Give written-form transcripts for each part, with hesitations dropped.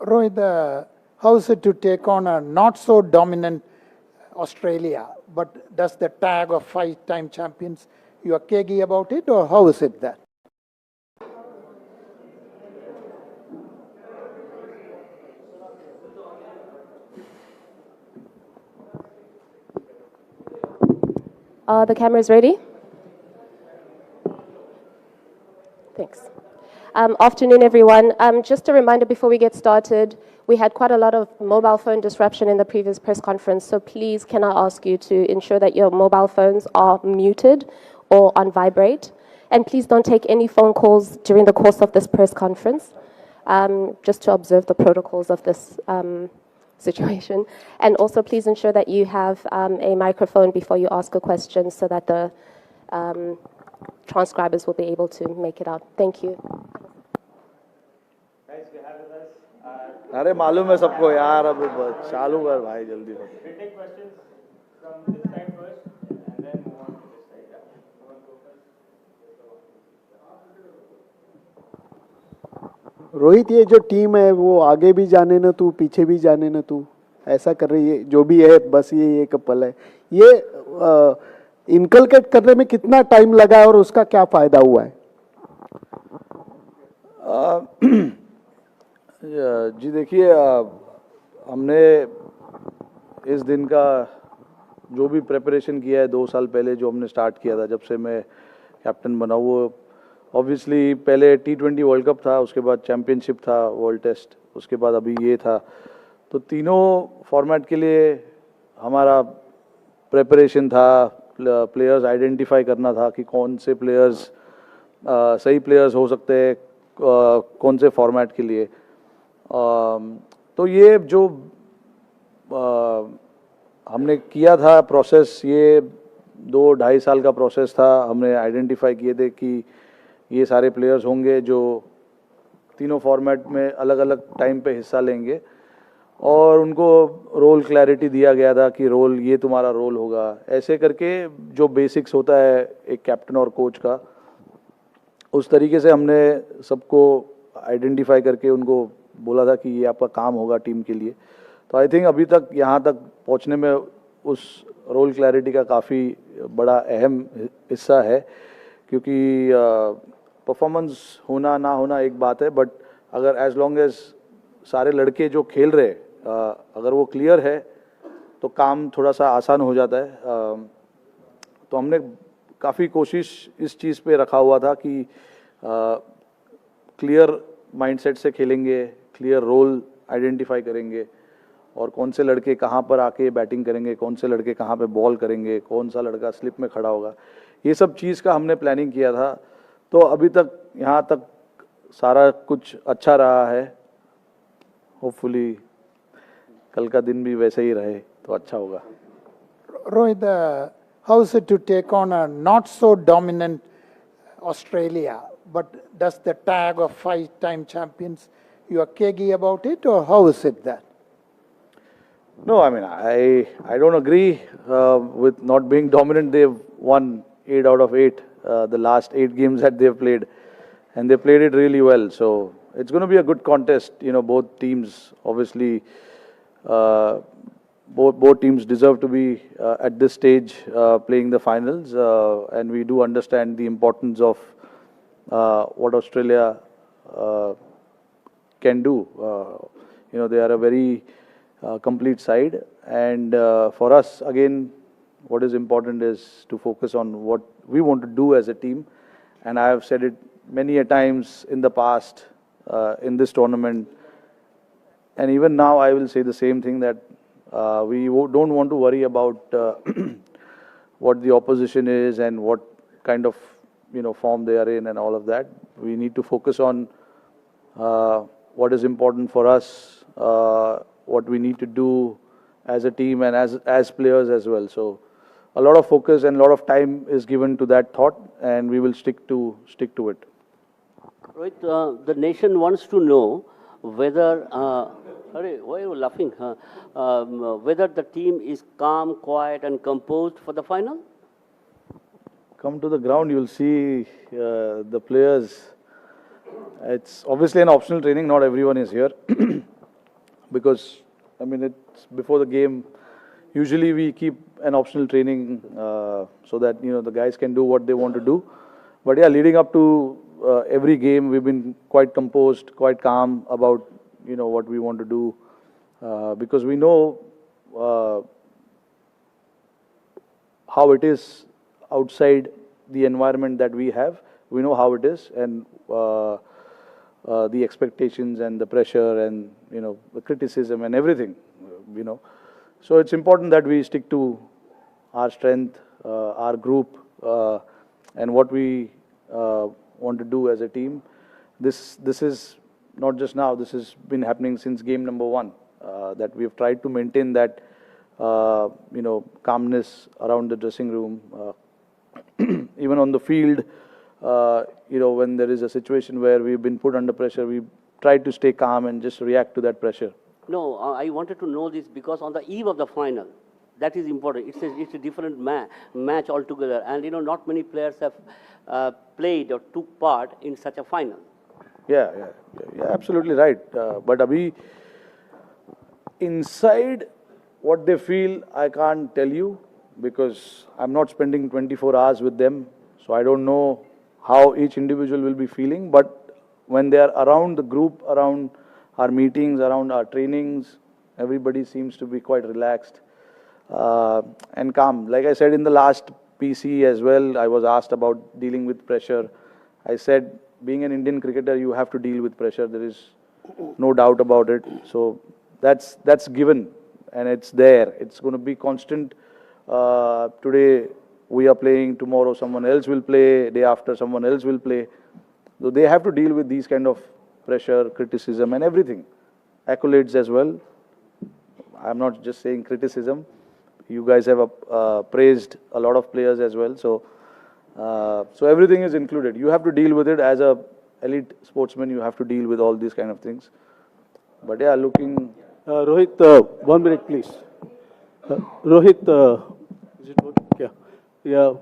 Rohit, how is it to take on a not so dominant Australia, but does the tag of 5-time champions, you are cagey about it, or how is it that? The camera is ready. Thanks. Afternoon, everyone. Just a reminder before we get started, we had quite a lot of mobile phone disruption in the previous press conference, so please can I ask you to ensure that your mobile phones are muted or on vibrate, and please don't take any phone calls during the course of this press conference, just to observe the protocols of this situation. And also please ensure that you have a microphone before you ask a question so that the transcribers will be able to make it out. Thank you. अरे मालूम है सबको यार अब चालू कर भाई जल्दी से. We take questions from this side first and then move on to this side. You want to go first? Rohit, ये जो टीम है वो आगे भी जाने न तू पीछे भी जाने न तू ऐसा कर रही है, जो भी है बस ये एक पल है. ये इनकलकेट करने में कितना टाइम लगा है और उसका क्या फायदा हुआ है? जी देखिए, हमने इस दिन का जो भी प्रिपरेशन किया है 2 साल पहले जो हमने स्टार्ट किया था, जब से मैं कैप्टन बना, वो ऑब्वियसली पहले T20 वर्ल्ड कप था, उसके बाद चैम्पियनशिप था, वर्ल्ड टेस्ट, उसके बाद अभी ये था. तो तीनों फॉर्मेट के लिए हमारा प्रिपरेशन था, प्लेयर्स आइडेंटिफाई करना था कि कौन से प्लेयर्स सही प्लेयर्स हो सकते हैं कौन से फॉर्मेट के लिए. तो ये जो हमने किया था प्रोसेस, ये 2-2.5 साल का प्रोसेस था. हमने आइडेंटिफाई किए थे कि ये सारे प्लेयर्स होंगे जो तीनों फॉर्मेट में अलग अलग टाइम पे हिस्सा लेंगे, और उनको रोल क्लैरिटी दिया गया था कि रोल ये तुम्हारा रोल होगा. ऐसे करके जो बेसिक्स होता है एक कैप्टन और कोच का, उस तरीके से हमने सबको आइडेंटिफाई करके उनको बोला था कि ये आपका काम होगा टीम के लिए. तो आई थिंक अभी तक यहाँ तक पहुँचने में उस रोल क्लैरिटी का काफ़ी बड़ा अहम हिस्सा है, क्योंकि परफॉर्मेंस होना ना होना एक बात है, बट अगर एज लॉन्ग एज सारे लड़के जो खेल रहे अगर वो क्लियर है तो काम थोड़ा सा आसान हो जाता है. तो हमने काफ़ी कोशिश इस चीज़ पे रखा हुआ था कि क्लियर माइंडसेट से खेलेंगे, क्लियर रोल आइडेंटिफाई करेंगे, और कौन से लड़के कहाँ पर आके बैटिंग करेंगे, कौन से लड़के कहाँ पे बॉल करेंगे, कौन सा लड़का स्लिप में खड़ा होगा, ये सब चीज़ का हमने प्लानिंग किया था. तो अभी तक यहाँ तक सारा कुछ अच्छा रहा है. होपफुली कल का दिन भी वैसे ही रहे तो अच्छा होगा. Rohit, how is it to take on a not so dominant Australia, but does the tag of 5-time champions, you are cagey about it, or how is it that? No, I mean, I don't agree with not being dominant. They've won 8 out of 8, the last 8 games that they've played, and they played it really well. So it's going to be a good contest. You know, both teams obviously, both teams deserve to be at this stage playing the finals, and we do understand the importance of what Australia can do. You know, they are a very complete side, and for us again what is important is to focus on what we want to do as a team. And I have said it many a times in the past in this tournament, and even now I will say the same thing, that we don't want to worry about what the opposition is and what kind of form they are in and all of that. We need to focus on what is important for us, what we need to do as a team and as players as well. So a lot of focus and a lot of time is given to that thought, and we will stick to it. Rohit, the nation wants to know whether, why are you laughing? Whether the team is calm, quiet and composed for the final? Come to the ground, you'll see the players It's obviously an optional training. Not everyone is here because, I mean, it's before the game. Usually we keep an optional training so that, you know, the guys can do what they want to do. But yeah, leading up to every game, we've been quite composed, quite calm about, you know, what we want to do because we know how it is outside the environment that we have. We know how it is, and the expectations and the pressure and, you know, the criticism and everything, you know. So it's important that we stick to our strength, our group, and what we want to do as a team. This is not just now. This has been happening since game number 1. That we have tried to maintain that, you know, calmness around the dressing room, even on the field. You know, when there is a situation where we've been put under pressure, we try to stay calm and just react to that pressure. No, I wanted to know this because on the eve of the final, that is important. It's a different match altogether, and you know, not many players have played or took part in such a final. Yeah, absolutely right. But Abhi, inside what they feel, I can't tell you because I'm not spending 24 hours with them, so I don't know how each individual will be feeling. But when they are around the group, around our meetings, around our trainings, everybody seems to be quite relaxed and calm. Like I said in the last PC as well, I was asked about dealing with pressure. I said, being an Indian cricketer, you have to deal with pressure. There is no doubt about it. So that's given, and it's there. It's going to be constant. Today we are playing, tomorrow someone else will play, day after someone else will play. So they have to deal with these kind of pressure, criticism and everything. Accolades as well. I'm not just saying criticism. You guys have praised a lot of players as well. So everything is included. You have to deal with it as a elite sportsman. You have to deal with all these kind of things. But yeah, looking... Rohit, 1 minute, please. Rohit, is it working? Yeah.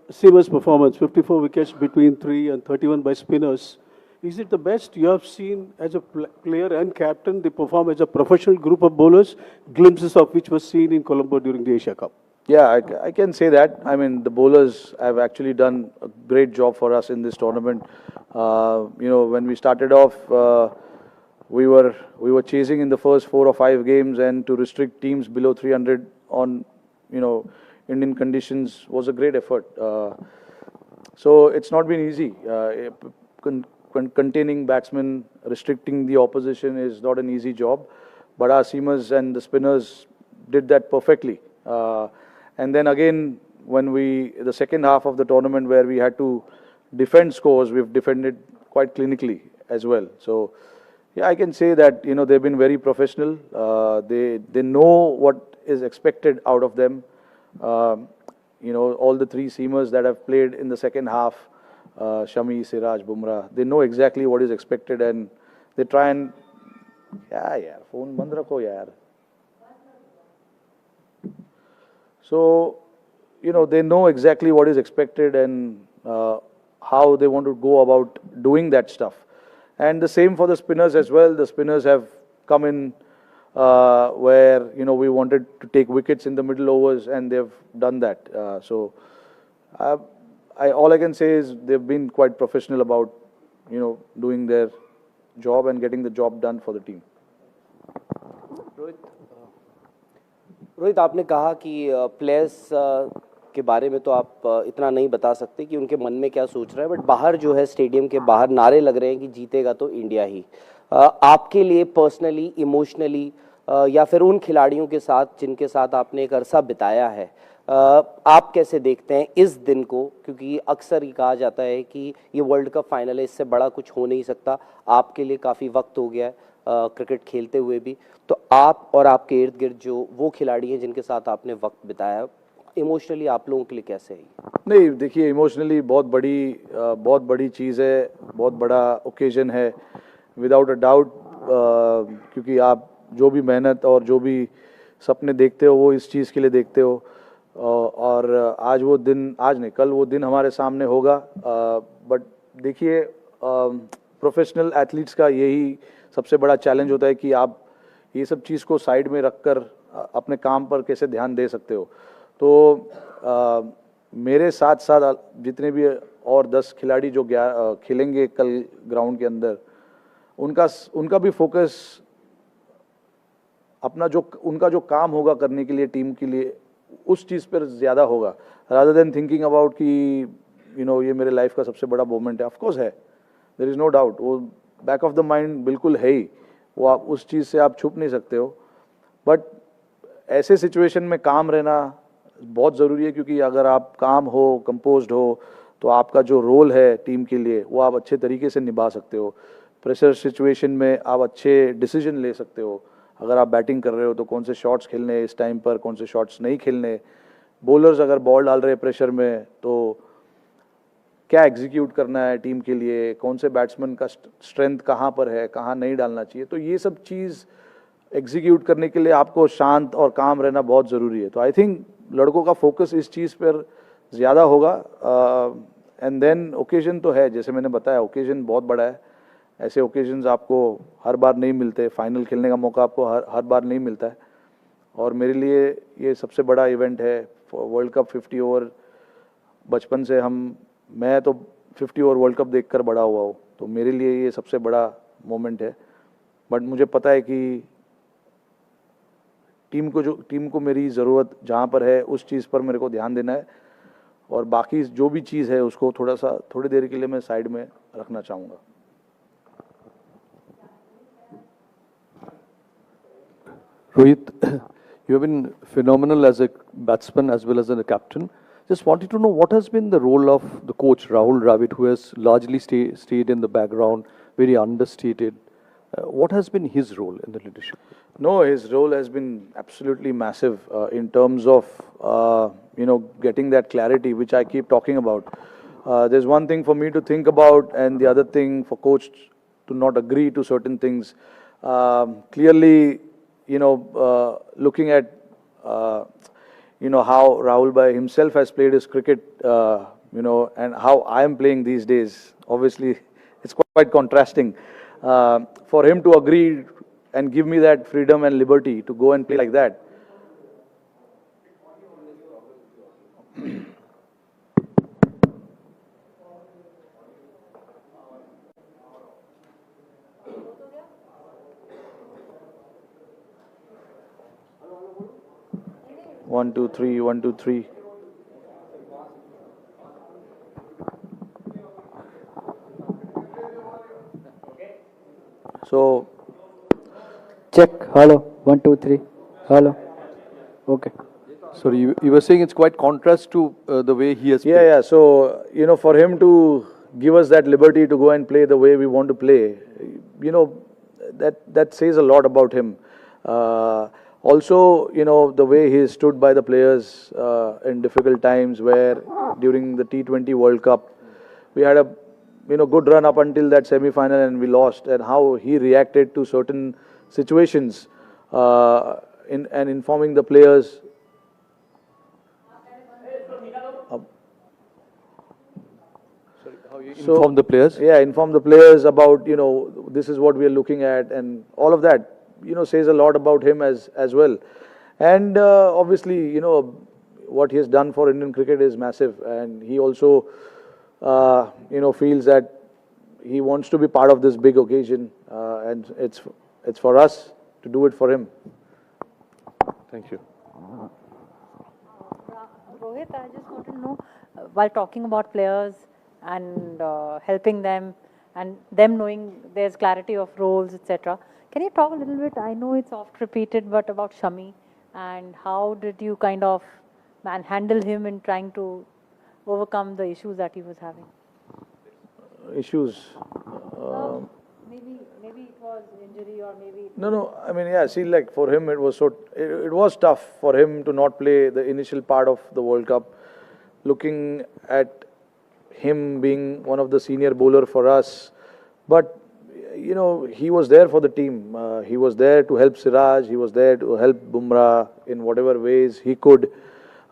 Seamer's performance, 54 wickets between 3 and 31 by spinners. Is it the best you have seen as a player and captain? They perform as a professional group of bowlers, glimpses of which was seen in Colombo during the Asia Cup. Yeah, I can say that. I mean, the bowlers have actually done a great job for us in this tournament. You know, when we started off, we were chasing in the first 4 or 5 games, and to restrict teams below 300 on, you know, Indian conditions was a great effort. So it's not been easy. Containing batsmen, restricting the opposition is not an easy job. But our seamers and the spinners did that perfectly. And then again, when the second half of the tournament where we had to defend scores, we've defended quite clinically as well. So yeah, I can say that, you know, they've been very professional. They know what is expected out of them. You know, all the 3 seamers that have played in the second half, Shami, Siraj, Bumrah, they know exactly what is expected, and they try and... Yeah, phone band rakho yaar. So, you know, they know exactly what is expected and how they want to go about doing that stuff. And the same for the spinners as well. The spinners have come in where, you know, we wanted to take wickets in the middle overs, and they've done that. All I can say is they've been quite professional about, you know, doing their job and getting the job done for the team. Rohit, आपने कहा कि players के बारे में तो आप इतना नहीं बता सकते कि उनके मन में क्या सोच रहे हैं, बट बाहर जो है स्टेडियम के बाहर नारे लग रहे हैं कि जीतेगा तो इंडिया ही। आपके लिए पर्सनली, इमोशनली या फिर उन खिलाड़ियों के साथ जिनके साथ आपने एक अरसा बिताया है, आप कैसे देखते हैं इस दिन को? क्योंकि अक्सर ये कहा जाता है कि ये वर्ल्ड कप फाइनल है, इससे बड़ा कुछ हो नहीं सकता। आपके लिए काफ़ी वक्त हो गया है क्रिकेट खेलते हुए भी, तो आप और आपके इर्द गिर्द जो वो खिलाड़ी हैं जिनके साथ आपने वक्त बिताया, इमोशनली आप लोगों के लिए कैसे है? नहीं, देखिए, इमोशनली बहुत बड़ी चीज़ है, बहुत बड़ा ओकेजन है, विदाउट अ डाउट। क्योंकि आप जो भी मेहनत और जो भी सपने देखते हो, वो इस चीज़ के लिए देखते हो, और आज वो दिन, आज नहीं, कल वो दिन हमारे सामने होगा। बट देखिए, प्रोफेशनल एथलीट्स का यही सबसे बड़ा चैलेंज होता है कि आप ये सब चीज़ को साइड में रखकर अपने काम पर कैसे ध्यान दे सकते हो। तो मेरे साथ साथ जितने भी और 10 खिलाड़ी जो खेलेंगे कल ग्राउंड के अंदर, उनका भी फोकस अपना उनका जो काम होगा करने के लिए टीम के लिए, उस चीज़ पर ज़्यादा होगा, रादर देन थिंकिंग अबाउट कि ये मेरे लाइफ का सबसे बड़ा मोमेंट है। ऑफकोर्स है, देयर इज़ नो डाउट, वो बैक ऑफ द माइंड बिल्कुल है ही, वो आप उस चीज़ से आप छुप नहीं सकते हो। बट ऐसे सिचुएशन में काम रहना बहुत ज़रूरी है, क्योंकि अगर आप काम हो, कंपोज्ड हो, तो आपका जो रोल है टीम के लिए वो आप अच्छे तरीके से निभा सकते हो। प्रेशर सिचुएशन में आप अच्छे डिसीजन ले सकते हो। अगर आप बैटिंग कर रहे हो तो कौन से शॉट्स खेलने इस टाइम पर, कौन से शॉट्स नहीं खेलने। बॉलर्स अगर बॉल डाल रहे हैं प्रेशर में, तो क्या एग्जीक्यूट करना है टीम के लिए, कौन से बैट्समैन का स्ट्रेंथ कहाँ पर है, कहाँ नहीं डालना चाहिए। तो ये सब चीज़ एग्जीक्यूट करने के लिए आपको शांत और काम रहना बहुत ज़रूरी है। तो आई थिंक लड़कों का फोकस इस चीज़ पर ज़्यादा होगा। एंड देन ओकेजन तो है, जैसे मैंने बताया, ओकेजन बहुत बड़ा है। ऐसे ओकेजन्स आपको हर बार नहीं मिलते, फाइनल खेलने का मौका आपको हर बार नहीं मिलता है। और मेरे लिए ये सबसे बड़ा इवेंट है, वर्ल्ड कप 50 ओवर। बचपन से मैं तो 50 ओवर वर्ल्ड कप देखकर बड़ा हुआ हूँ, तो मेरे लिए ये सबसे बड़ा मोमेंट है। बट मुझे पता है कि टीम को मेरी ज़रूरत जहाँ पर है उस चीज़ पर मेरे को ध्यान देना है, और बाकी जो भी चीज़ है उसको थोड़ी देर के लिए मैं साइड में रखना चाहूँगा। Rohit, you have been phenomenal as a batsman as well as a captain. Just wanted to know what has been the role of the coach Rahul Dravid, who has largely stayed in the background, very understated. What has been his role in the leadership? No, his role has been absolutely massive in terms of getting that clarity, which I keep talking about. There's one thing for me to think about, and the other thing for coach to not agree to certain things. Clearly, looking at how Rahul Bhai himself has played his cricket, and how I am playing these days, obviously it's quite contrasting. For him to agree and give me that freedom and liberty to go and play like that. One, two, three, 1, 2, 3. So, check. Hello. 1, 2, 3. Hello. Okay. Sorry, you were saying it's quite contrast to the way he has played. Yeah. So, for him to give us that liberty to go and play the way we want to play, that says a lot about him. Also, the way he stood by the players in difficult times, where during the T20 World Cup, we had a good run up until that semi-final and we lost, and how he reacted to certain situations and informing the players. Inform the players? Yeah, inform the players about, this is what we are looking at, and all of that, says a lot about him as well. And obviously, what he has done for Indian cricket is massive, and he also, feels that he wants to be part of this big occasion, and it's for us to do it for him. Thank you. Rohit, I just want to know, while talking about players and helping them and them knowing there's clarity of roles, etc., can you talk a little bit, I know it's oft repeated, but about Shami, and how did you kind of handle him in trying to overcome the issues that he was having? Issues? Maybe it was injury, or maybe... No, I mean, yeah, see, like for him, it was tough for him to not play the initial part of the World Cup. Looking at him being one of the senior bowler for us, but he was there for the team. He was there to help Siraj. He was there to help Bumrah in whatever ways he could,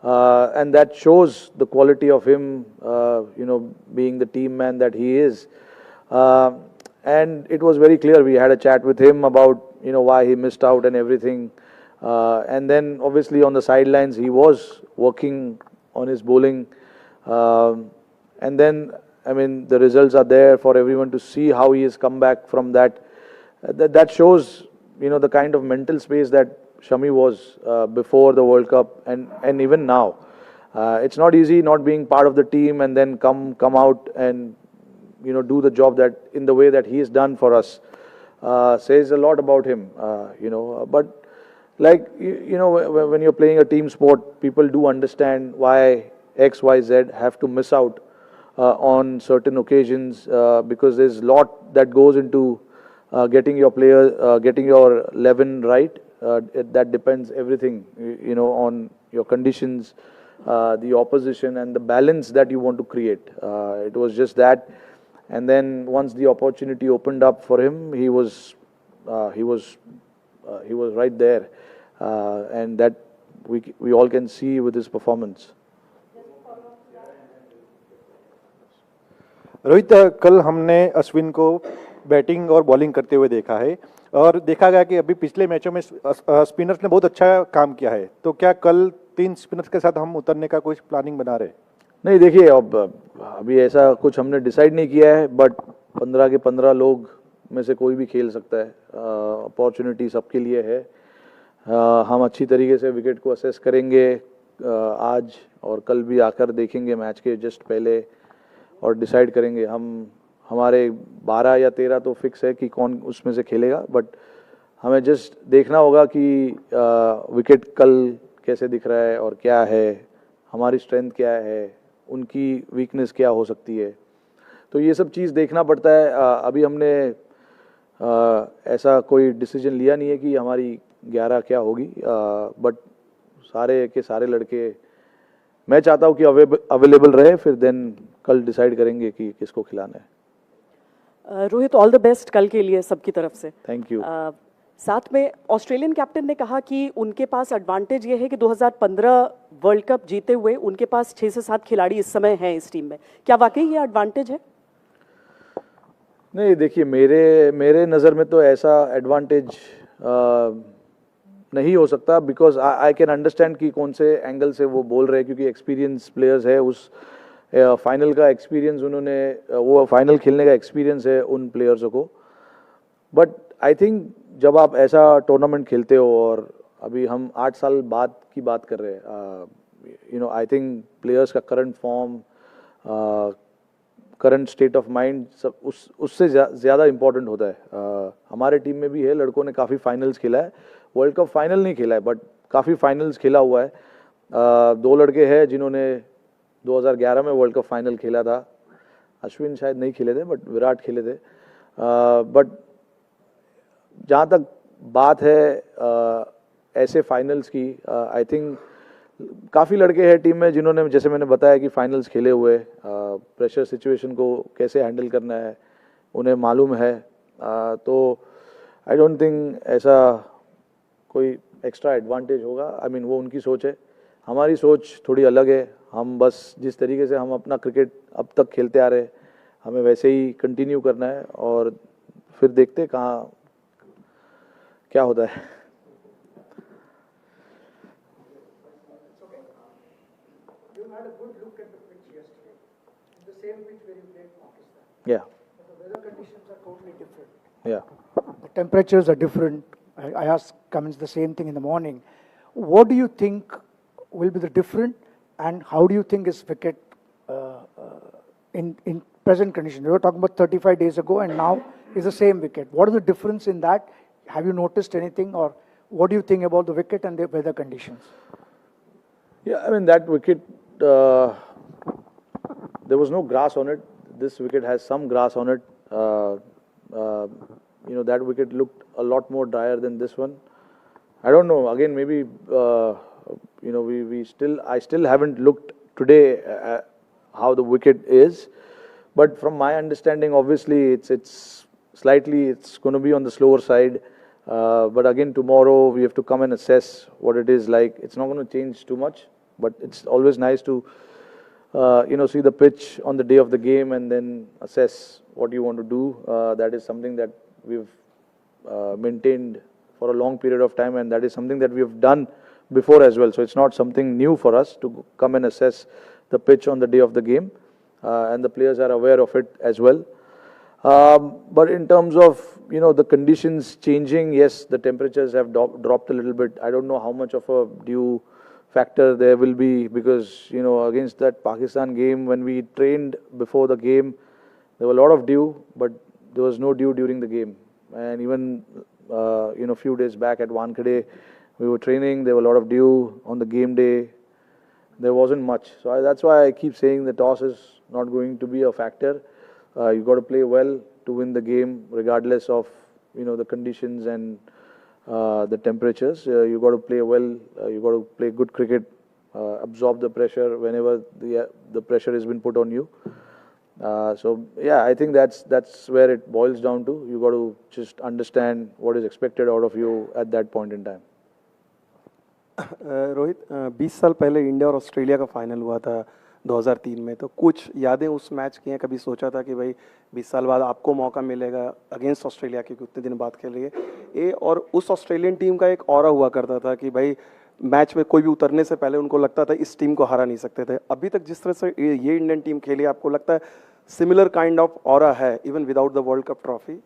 and that shows the quality of him. Being the team man that he is. and it was very clear. We had a chat with him about, you know, why he missed out and everything. And then obviously on the sidelines, he was working on his bowling. And then, I mean, the results are there for everyone to see how he has come back from that. That shows, you know, the kind of mental space that Shami was before the World Cup and even now. It's not easy not being part of the team and then come out and, you know, do the job that in the way that he has done for us. Says a lot about him, you know. But like, you know, when you're playing a team sport, people do understand why X, Y, Z have to miss out on certain occasions because there's a lot that goes into getting your player, getting your 11 right. That depends everything, you know, on your conditions, the opposition, and the balance that you want to create. It was just that, and then once the opportunity opened up for him, he was right there, and that we all can see with his performance. Rohit, कल हमने अश्विन को batting और bowling करते हुए देखा है और देखा गया कि अभी पिछले मैचों में स्पिनर्स ने बहुत अच्छा काम किया है, तो क्या कल 3 स्पिनर्स के साथ हम उतरने का कुछ प्लानिंग बना रहे? नहीं, देखिए, अब अभी ऐसा कुछ हमने डिसाइड नहीं किया है, बट 15 के 15 लोग में से कोई भी खेल सकता है. अपॉर्चुनिटी सबके लिए है. हम अच्छी तरीके से विकेट को असेस करेंगे आज और कल भी आकर देखेंगे मैच के जस्ट पहले और डिसाइड करेंगे. हमारे 12 या 13 तो फिक्स है कि कौन उसमें से खेलेगा, बट हमें जस्ट देखना होगा कि विकेट कल कैसे दिख रहा है और क्या है, हमारी स्ट्रेंथ क्या है, उनकी वीकनेस क्या हो सकती है. तो ये सब चीज़ देखना पड़ता है. अभी हमने ऐसा कोई डिसीजन लिया नहीं है कि हमारी 11 क्या होगी, बट सारे के सारे लड़के मैं चाहता हूँ कि अवेलेबल रहे, फिर देन कल डिसाइड करेंगे कि किसको खिलाना है. रोहित, ऑल द बेस्ट कल के लिए सबकी तरफ से. Thank you. साथ में ऑस्ट्रेलियन कैप्टन ने कहा कि उनके पास एडवांटेज ये है कि 2015 वर्ल्ड कप जीते हुए उनके पास 6 से 7 खिलाड़ी इस समय हैं इस टीम में. क्या वाकई ये एडवांटेज है? नहीं, देखिए, मेरे नज़र में तो ऐसा एडवांटेज नहीं हो सकता, बिकॉज आई कैन अंडरस्टैंड कि कौन से एंगल से वो बोल रहे हैं, क्योंकि एक्सपीरियंस प्लेयर्स है. उस फाइनल का एक्सपीरियंस उन्होंने, वो फाइनल खेलने का एक्सपीरियंस है उन प्लेयर्सों को. बट आई थिंक जब आप ऐसा टूर्नामेंट खेलते हो, और अभी हम 8 साल बाद की बात कर रहे हैं, you know, I think players का current form, current state of mind सब उससे ज़्यादा इम्पोर्टेंट होता है. हमारे टीम में भी है, लड़कों ने काफ़ी फाइनल्स खेला है. वर्ल्ड कप फाइनल नहीं खेला है, बट काफ़ी फाइनल्स खेला हुआ है. 2 लड़के हैं जिन्होंने 2011 में वर्ल्ड कप फाइनल खेला था. अश्विन शायद नहीं खेले थे, बट विराट खेले थे. बट जहाँ तक बात है ऐसे फाइनल्स की, आई थिंक काफ़ी लड़के हैं टीम में जिन्होंने, जैसे मैंने बताया, कि फाइनल्स खेले हुए, प्रेशर सिचुएशन को कैसे हैंडल करना है उन्हें मालूम है. तो आई डोंट थिंक ऐसा कोई एक्स्ट्रा एडवांटेज होगा. आई मीन, वो उनकी सोच है, हमारी सोच थोड़ी अलग है. हम बस जिस तरीके से हम अपना क्रिकेट अब तक खेलते आ रहे, हमें वैसे ही कंटिन्यू करना है, और फिर देखते कहाँ क्या होता है. Yeah. The weather conditions are totally different. Yeah. The temperatures are different. I asked Cummins the same thing in the morning. What do you think will be the different, and how do you think is wicket in present conditions? We were talking about 35 days ago, and now is the same wicket. What is the difference in that? Have you noticed anything, or what do you think about the wicket and the weather conditions? Yeah, I mean, that wicket, there was no grass on it. This wicket has some grass on it. You know, that wicket looked a lot more drier than this one. I don't know. Again, maybe you know, I still haven't looked today at how the wicket is. But from my understanding, obviously, it's going to be on the slower side. But again, tomorrow we have to come and assess what it is like. It's not going to change too much, but it's always nice to see the pitch on the day of the game and then assess what you want to do. That is something that we've maintained for a long period of time, and that is something that we have done before as well. So it's not something new for us to come and assess the pitch on the day of the game, and the players are aware of it as well. But in terms of the conditions changing, yes, the temperatures have dropped a little bit. I don't know how much of a dew factor there will be, because against that Pakistan game, when we trained before the game, there were a lot of dew, but there was no dew during the game. And even a few days back at Wankhede, we were training, there were a lot of dew. On the game day, there wasn't much. So that's why I keep saying the toss is not going to be a factor. You got to play well to win the game, regardless of the conditions and the temperatures. You got to play well. You got to play good cricket. Absorb the pressure whenever the pressure has been put on you. So yeah, I think that's where it boils down to. You got to just understand what is expected out of you at that point in time. Rohit 20 साल पहले India और Australia का final हुआ था 2003 में, तो कुछ यादें उस मैच की हैं? कभी सोचा था कि भाई 20 साल बाद आपको मौका मिलेगा अगेंस्ट ऑस्ट्रेलिया, क्योंकि उतने दिन बाद खेल रही है ये, और उस ऑस्ट्रेलियन टीम का एक ऑरा हुआ करता था कि भाई मैच में कोई भी उतरने से पहले उनको लगता था इस टीम को हरा नहीं सकते थे। अभी तक जिस तरह से ये इंडियन टीम खेली, आपको लगता है सिमिलर काइंड ऑफ ऑरा है even without the world cup trophy?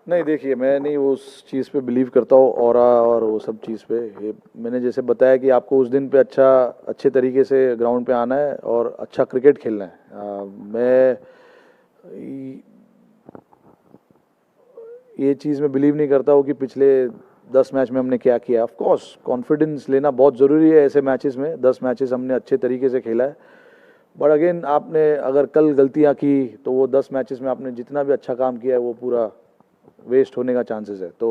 नहीं, देखिए, मैं नहीं उस चीज़ पे बिलीव करता हूँ, ऑरा और वो सब चीज़ पे। ये मैंने जैसे बताया कि आपको उस दिन पे अच्छे तरीके से ग्राउंड पे आना है और अच्छा क्रिकेट खेलना है। मैं ये चीज़ में बिलीव नहीं करता हूँ कि पिछले 10 मैच में हमने क्या किया। ऑफ कोर्स कॉन्फिडेंस लेना बहुत ज़रूरी है ऐसे मैचेस में। 10 मैचेस हमने अच्छे तरीके से खेला है, बट अगेन आपने अगर कल गलतियाँ की तो वो 10 मैचेस में आपने जितना भी अच्छा काम किया है वो पूरा वेस्ट होने का चांसेस है। तो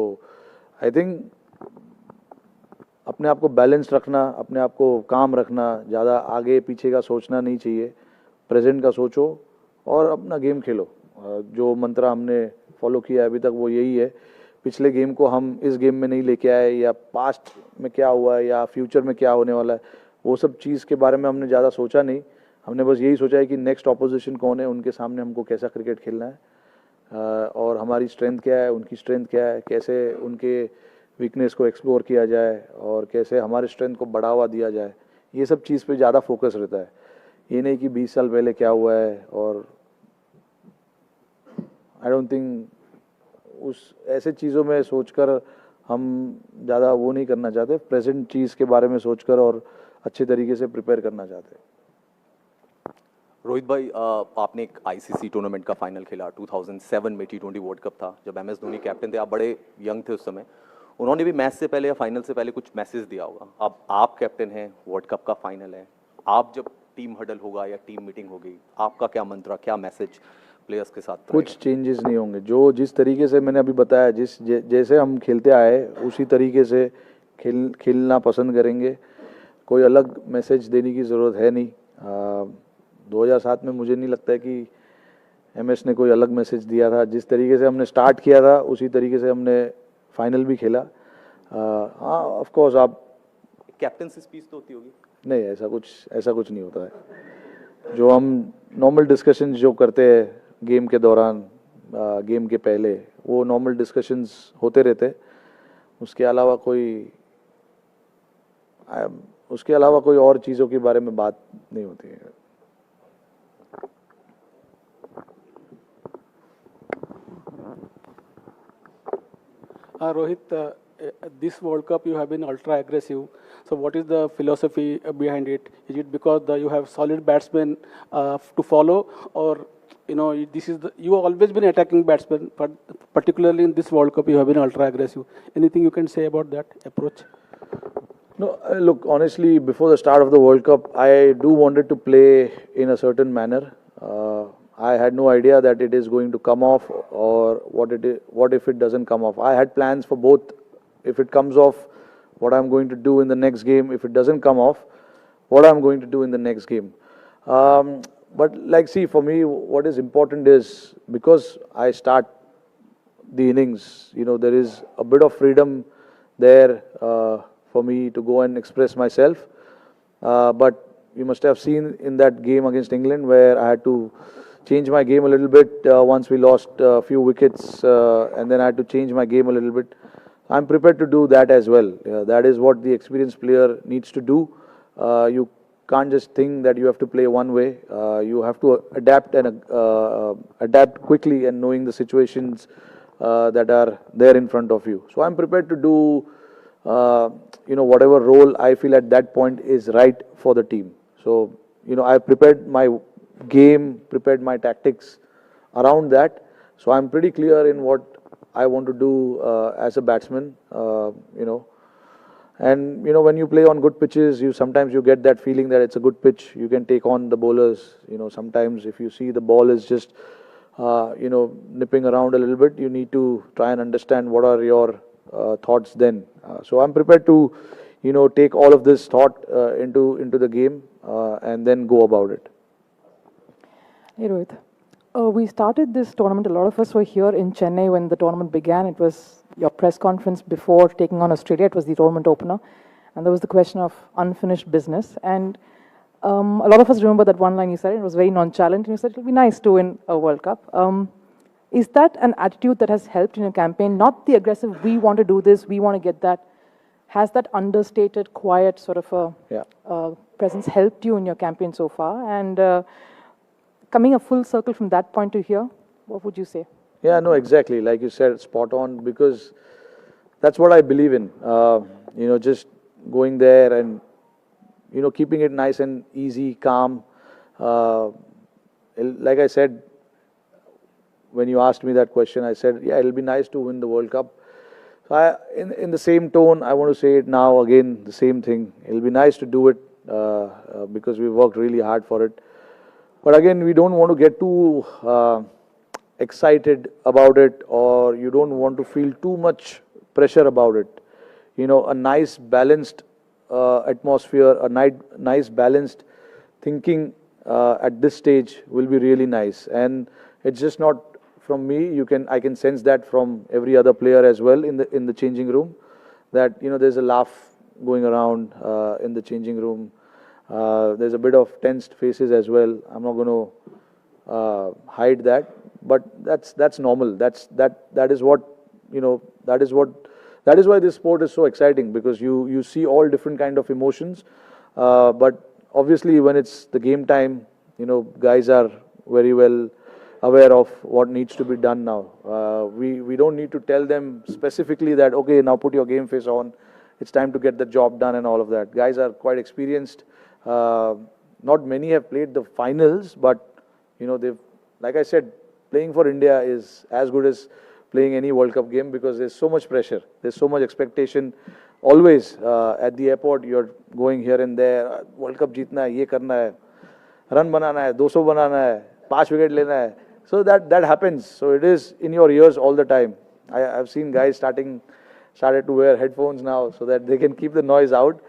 आई थिंक अपने आप को बैलेंस रखना, अपने आप को काम रखना, ज़्यादा आगे पीछे का सोचना नहीं चाहिए। प्रेजेंट का सोचो और अपना गेम खेलो। जो मंत्र हमने फॉलो किया अभी तक वो यही है। पिछले गेम को हम इस गेम में नहीं लेके आए, या पास्ट में क्या हुआ है या फ्यूचर में क्या होने वाला है, वो सब चीज़ के बारे में हमने ज़्यादा सोचा नहीं। हमने बस यही सोचा है कि नेक्स्ट ऑपोजिशन कौन है, उनके सामने हमको कैसा क्रिकेट खेलना है, और हमारी स्ट्रेंथ क्या है, उनकी स्ट्रेंथ क्या है, कैसे उनके वीकनेस को एक्सप्लोर किया जाए और कैसे हमारे स्ट्रेंथ को बढ़ावा दिया जाए। ये सब चीज़ पे ज़्यादा फोकस रहता है। ये नहीं कि 20 साल पहले क्या हुआ है, और आई डोंट थिंक उस ऐसे चीज़ों में सोचकर हम ज़्यादा वो नहीं करना चाहते। प्रेजेंट चीज़ के बारे में सोचकर और अच्छे तरीके से प्रिपेयर करना चाहते हैं। रोहित भाई, आपने एक आईसीसी टूर्नामेंट का फाइनल खेला 2007 में, T20 वर्ल्ड कप था, जब MS धोनी कैप्टन थे। आप बड़े यंग थे उस समय। उन्होंने भी मैच से पहले या फाइनल से पहले कुछ मैसेज दिया होगा। अब आप कैप्टन हैं, वर्ल्ड कप का फाइनल है, आप जब टीम हडल होगा या टीम मीटिंग होगी, आपका क्या मंत्र, क्या मैसेज प्लेयर्स के साथ? कुछ चेंजेस नहीं होंगे। जिस तरीके से मैंने अभी बताया, जैसे हम खेलते आए उसी तरीके से खेलना पसंद करेंगे। कोई अलग मैसेज देने की ज़रूरत है नहीं। 2007 में मुझे नहीं लगता है कि MS ने कोई अलग मैसेज दिया था। जिस तरीके से हमने स्टार्ट किया था उसी तरीके से हमने फाइनल भी खेला। हाँ, ऑफ कोर्स आप कैप्टनसी स्पीच तो होती होगी? नहीं, ऐसा कुछ नहीं होता है। जो हम नॉर्मल डिस्कशंस जो करते हैं गेम के दौरान, गेम के पहले, वो नॉर्मल डिस्कशंस होते रहते। उसके अलावा कोई और चीज़ों के बारे में बात नहीं होती है। Rohit, this World Cup you have been ultra aggressive. So what is the philosophy behind it? Is it because you have solid batsmen to follow, or you have always been attacking batsmen, but particularly in this World Cup you have been ultra aggressive? Anything you can say about that approach? No, look, honestly, before the start of the World Cup, I do wanted to play in a certain manner. I had no idea that it is going to come off, or what if it doesn't come off. I had plans for both. If it comes off, what I'm going to do in the next game. If it doesn't come off, what I'm going to do in the next game. But see, for me, what is important is, because I start the innings, there is a bit of freedom there for me to go and express myself. But you must have seen in that game against England where I had to change my game a little bit once we lost a few wickets, and then I had to change my game a little bit. I'm prepared to do that as well. That is what the experienced player needs to do. You can't just think that you have to play one way. You have to adapt and adapt quickly and knowing the situations that are there in front of you. So I'm prepared to do whatever role I feel at that point is right for the team. So I prepared my game, prepared my tactics around that. So I'm pretty clear in what I want to do as a batsman. And when you play on good pitches, sometimes you get that feeling that it's a good pitch. You can take on the bowlers. Sometimes if you see the ball is just nipping around a little bit, you need to try and understand what are your thoughts then. So I'm prepared to take all of this thought into the game and then go about it. Hey Rohit, we started this tournament, a lot of us were here in Chennai when the tournament began. It was your press conference before taking on Australia. It was the tournament opener. And there was the question of unfinished business. And a lot of us remember that one line you said. It was very nonchalant. And you said, it'll be nice to win a World Cup. Is that an attitude that has helped in your campaign? Not the aggressive, we want to do this, we want to get that. Has that understated, quiet sort of a presence helped you in your campaign so far? And coming a full circle from that point to here, what would you say? Yeah, no, exactly. Like you said, spot on, because that's what I believe in. Just going there and, keeping it nice and easy, calm. Like I said, when you asked me that question, I said, yeah, it'll be nice to win the World Cup. So in the same tone, I want to say it now again, the same thing. It'll be nice to do it because we worked really hard for it. But again, we don't want to get too excited about it, or you don't want to feel too much pressure about it. A nice balanced atmosphere, a nice balanced thinking at this stage will be really nice. And it's just not from me. I can sense that from every other player as well in the changing room, that there's a laugh going around in the changing room. There's a bit of tensed faces as well. I'm not going to hide that, but that's normal. That is what that is why this sport is so exciting, because you see all different kind of emotions. But obviously, when it's the game time, guys are very well aware of what needs to be done now. We don't need to tell them specifically that, okay, now put your game face on. It's time to get the job done and all of that. Guys are quite experienced. Not many have played the finals, but they've, like I said, playing for India is as good as playing any World Cup game, because there's so much pressure, there's so much expectation. Always at the airport, you're going here and there. World Cup जीतना है, ये करना है, run बनाना है, 200 बनाना है, 5 wicket लेना है. So that happens. So it is in your ears all the time. I've seen guys started to wear headphones now so that they can keep the noise out.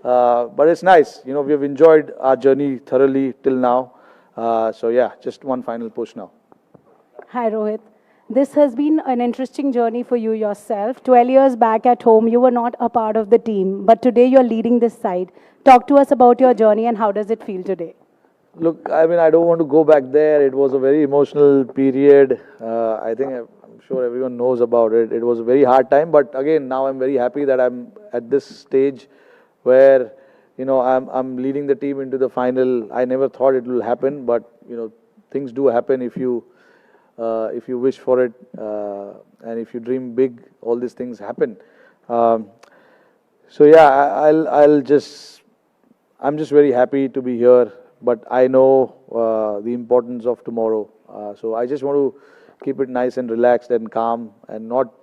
But it's nice. We've enjoyed our journey thoroughly till now. So yeah, just one final push now. Hi Rohit. This has been an interesting journey for you yourself. 12 years back at home, you were not a part of the team, but today you're leading this side. Talk to us about your journey and how does it feel today? Look, I mean, I don't want to go back there. It was a very emotional period. I think I'm sure everyone knows about it. It was a very hard time, but again, now I'm very happy that I'm at this stage where I'm leading the team into the final. I never thought it will happen, but things do happen if you wish for it, and if you dream big, all these things happen. So yeah, I'm just very happy to be here, but I know the importance of tomorrow. So I just want to keep it nice and relaxed and calm, and not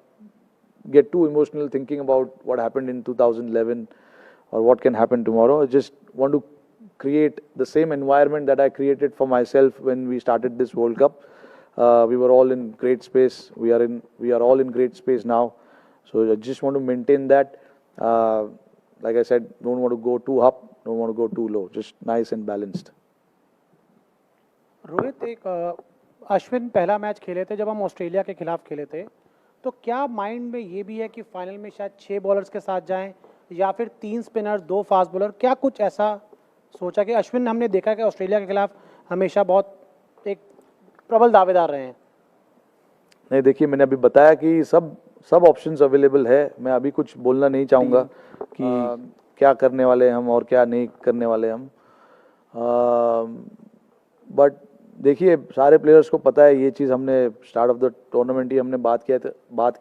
get too emotional thinking about what happened in 2011 or what can happen tomorrow. I just want to create the same environment that I created for myself when we started this World Cup. We were all in great space. We are all in great space now. So I just want to maintain that. Like I said, don't want to go too up, don't want to go too low. Just nice and balanced. Rohit, एक अश्विन पहला match खेले थे जब हम Australia के खिलाफ खेले थे, तो क्या माइंड में ये भी है कि फाइनल में शायद 6 बॉलर्स के साथ जाएं, या फिर 3 स्पिनर 2 फास्ट बॉलर, क्या कुछ ऐसा सोचा कि अश्विन, हमने देखा कि ऑस्ट्रेलिया के खिलाफ हमेशा बहुत एक प्रबल दावेदार रहे हैं। नहीं, देखिए मैंने अभी बताया कि सब ऑप्शंस अवेलेबल है। मैं अभी कुछ बोलना नहीं चाहूँगा कि क्या करने वाले हम और क्या नहीं करने वाले हम। बट देखिए, सारे प्लेयर्स को पता है ये चीज़। हमने स्टार्ट ऑफ द टूर्नामेंट ही हमने बात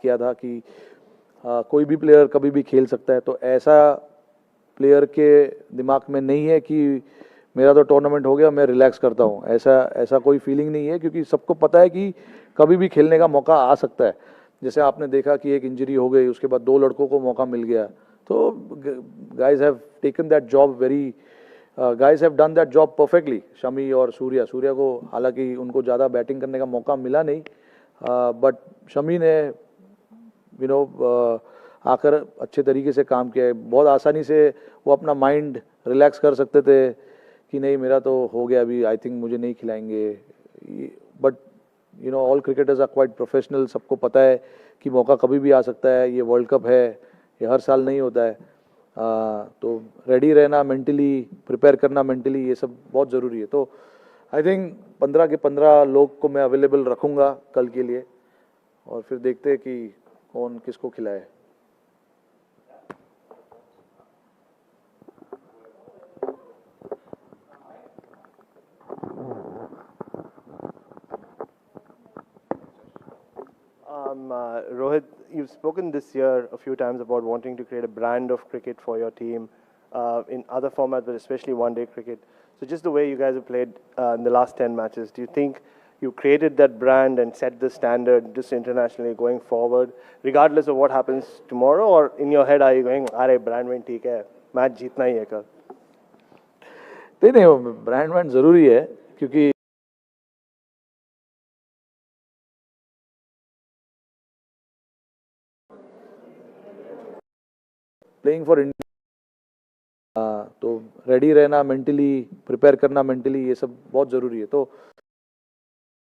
किया था कि कोई भी प्लेयर कभी भी खेल सकता है। तो ऐसा प्लेयर के दिमाग में नहीं है कि मेरा तो टूर्नामेंट हो गया, मैं रिलैक्स करता हूँ। ऐसा कोई फीलिंग नहीं है, क्योंकि सबको पता है कि कभी भी खेलने का मौका आ सकता है। जैसे आपने देखा कि एक इंजरी हो गई, उसके बाद 2 लड़कों को मौका मिल गया। तो guys have taken that job guys have done that job perfectly. Shami और सूर्या को हालांकि उनको ज़्यादा बैटिंग करने का मौका मिला नहीं, बट शमी ने आकर अच्छे तरीके से काम किया है। बहुत आसानी से वो अपना माइंड रिलैक्स कर सकते थे कि नहीं, मेरा तो हो गया, अभी आई थिंक मुझे नहीं खिलाएंगे। But all cricketers are quite professional. सबको पता है कि मौका कभी भी आ सकता है। ये वर्ल्ड कप है, ये हर साल नहीं होता है। तो रेडी रहना मेंटली, प्रिपेयर करना मेंटली, ये सब बहुत ज़रूरी है। तो आई थिंक 15 के 15 लोग को मैं अवेलेबल रखूँगा कल के लिए, और फिर देखते हैं कि कौन किसको खिलाए। Rohit, you've spoken this year a few times about wanting to create a brand of cricket for your team in other formats, but especially one-day cricket. So just the way you guys have played in the last 10 matches, do you think you created that brand and set the standard just internationally going forward, regardless of what happens tomorrow? Or in your head, are you going, "Arey, brand win ठीक है, match जीतना ही है कल"? नहीं, brand wand ज़रूरी है, क्योंकि playing for India, तो रेडी रहना मेंटली, प्रिपेयर करना मेंटली, ये सब बहुत ज़रूरी है। तो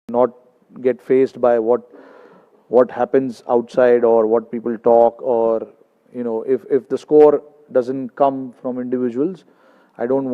not gate faced by what happens outside or what people talk, or if the score doesn't come from individuals, I don't